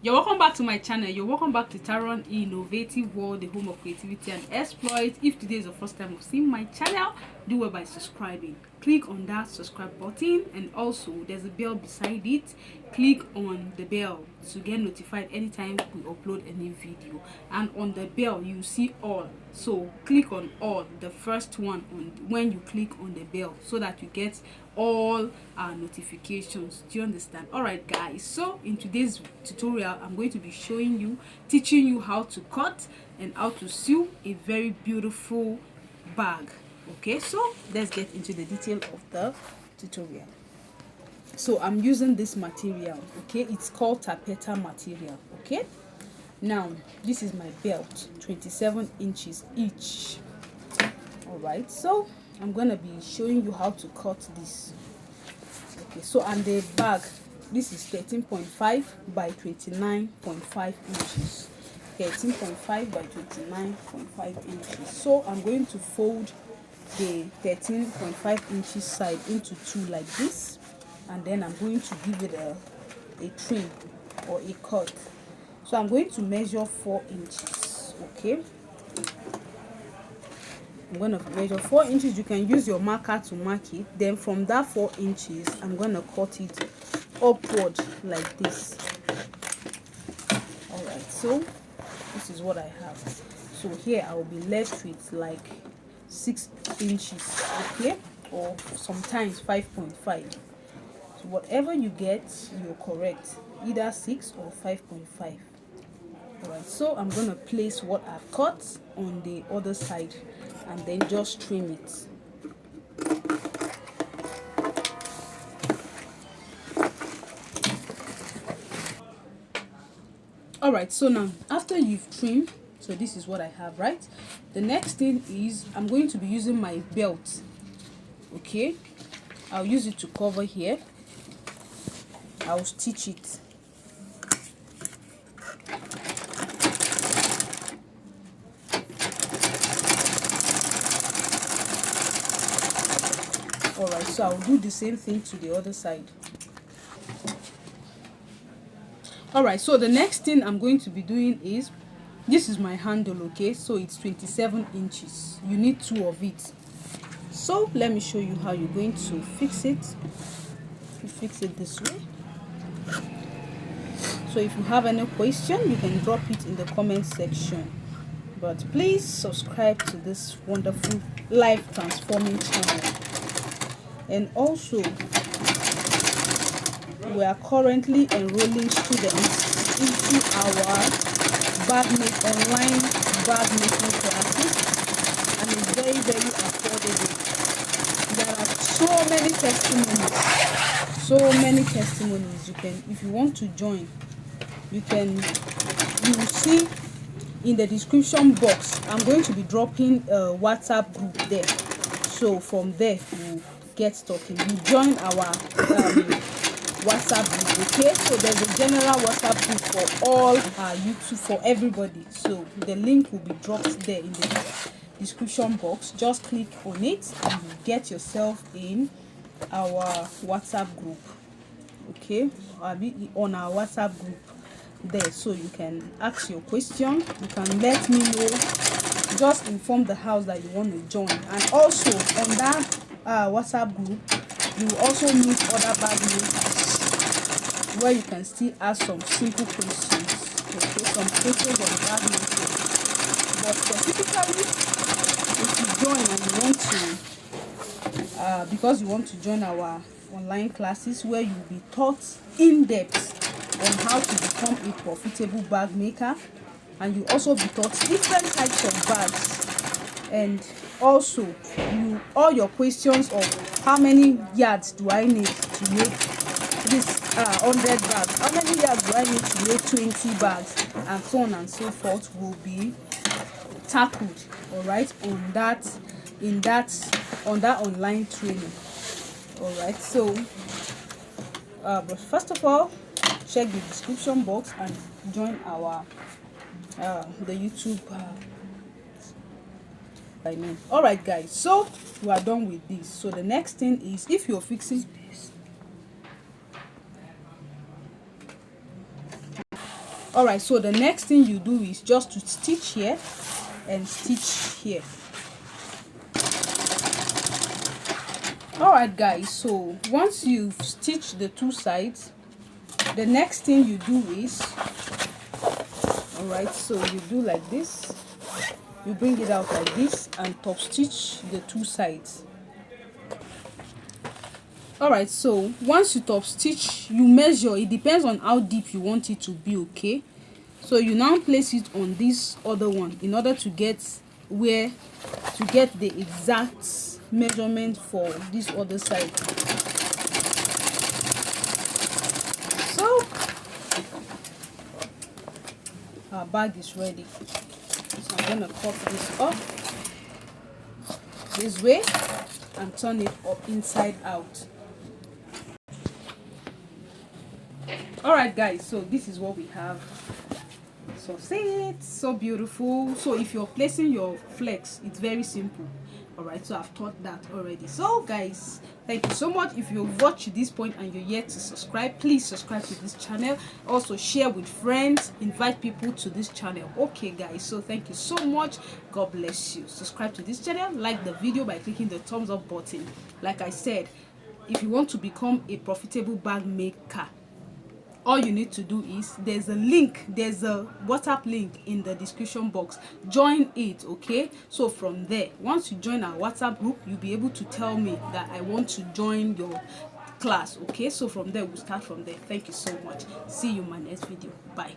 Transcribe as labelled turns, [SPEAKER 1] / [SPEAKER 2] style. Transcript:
[SPEAKER 1] You're welcome back to my channel. You're welcome back to Tarron Innovative World, the home of creativity and exploit. If today is the first time of seeing my channel, do it by subscribing. Click on that subscribe button, and also there's a bell beside it. Click on the bell to get notified anytime we upload a new video, and on the bell you see all, so click on all, the first one on when you click on the bell, so that you get all our notifications. Do you understand? All right guys, so in today's tutorial I'm going to be teaching you how to cut and how to sew a very beautiful bag. Okay, so let's get into the detail of the tutorial. So I'm using this material, okay, it's called taffeta material. Okay, now this is my belt, 27 inches each. All right, so I'm gonna be showing you how to cut this. Okay, so and the bag, this is 13.5 by 29.5 inches. 13.5 by 29.5 inches. So I'm going to fold the 13.5 inches side into two like this, and then I'm going to give it a trim or a cut. So I'm going to measure 4 inches. Okay, I'm going to measure 4 inches. You can use your marker to mark it. Then from that 4 inches, I'm going to cut it upward like this. All right, so this is what I have. So here I will be left with like 6 inches, okay, or sometimes 5.5. So whatever you get, you're correct, either 6 or 5.5. All right, so I'm going to place what I've cut on the other side and then just trim it. All right, so now after you've trimmed, so this is what I have, right? The next thing is I'm going to be using my belt. Okay, I'll use it to cover here. I'll stitch it. All right, so I'll do the same thing to the other side. All right, so the next thing I'm going to be doing is, this is my handle, okay, so it's 27 inches. You need 2 of it. So let me show you how you're going to fix it. You fix it this way. So if you have any question, you can drop it in the comment section. But please subscribe to this wonderful life transforming channel. And also, we are currently enrolling students into our online bag making classes, and it's very, very affordable. There are so many testimonies. You can, if you want to join, you will see in the description box. I'm going to be dropping a WhatsApp group there, so from there you get talking. You join our WhatsApp group, okay? So there's a general WhatsApp group for all our YouTube, for everybody. So the link will be dropped there in the description box. Just click on it and you get yourself in our WhatsApp group, okay? I'll be on our WhatsApp group there, so you can ask your question. You can let me know. Just inform the house that you want to join, and also on that WhatsApp group you will also meet other bag makers, where you can still ask some simple questions, okay, some questions on bag making. But specifically, if you join and you want to because you want to join our online classes, where you will be taught in depth on how to become a profitable bag maker, and you also be taught different types of bags, and also all your questions of how many yards do I need to make this 100 bags, how many yards do I need to make 20 bags, and so on and so forth, will be tackled, all right, on that online training. All right, so but first of all, check the description box and join our the YouTube all right guys, so we are done with this. So the next thing is, if you're fixing this, All right, so the next thing you do is just to stitch here and stitch here. All right guys, so once you've stitched the two sides, the next thing you do is, all right, so you do like this, you bring it out like this and top stitch the two sides. All right, so once you top stitch, you measure. It depends on how deep you want it to be. Okay, so you now place it on this other one in order to get the exact measurement for this other side. So our bag is ready. So I'm gonna cut this off this way and turn it up inside out. All right guys, so this is what we have. So see, it's so beautiful. So if you're placing your flex, it's very simple. All right, so I've taught that already. So guys, thank you so much. If you've watched this point and you're yet to subscribe, please subscribe to this channel. Also share with friends, invite people to this channel. Okay guys, so thank you so much. God bless you. Subscribe to this channel, like the video by clicking the thumbs up button. Like I said, if you want to become a profitable bag maker, all you need to do is, there's a WhatsApp link in the description box. Join it. Okay, so from there, once you join our WhatsApp group, you'll be able to tell me that I want to join your class. Okay, so from there, we'll start from there. Thank you so much. See you in my next video. Bye.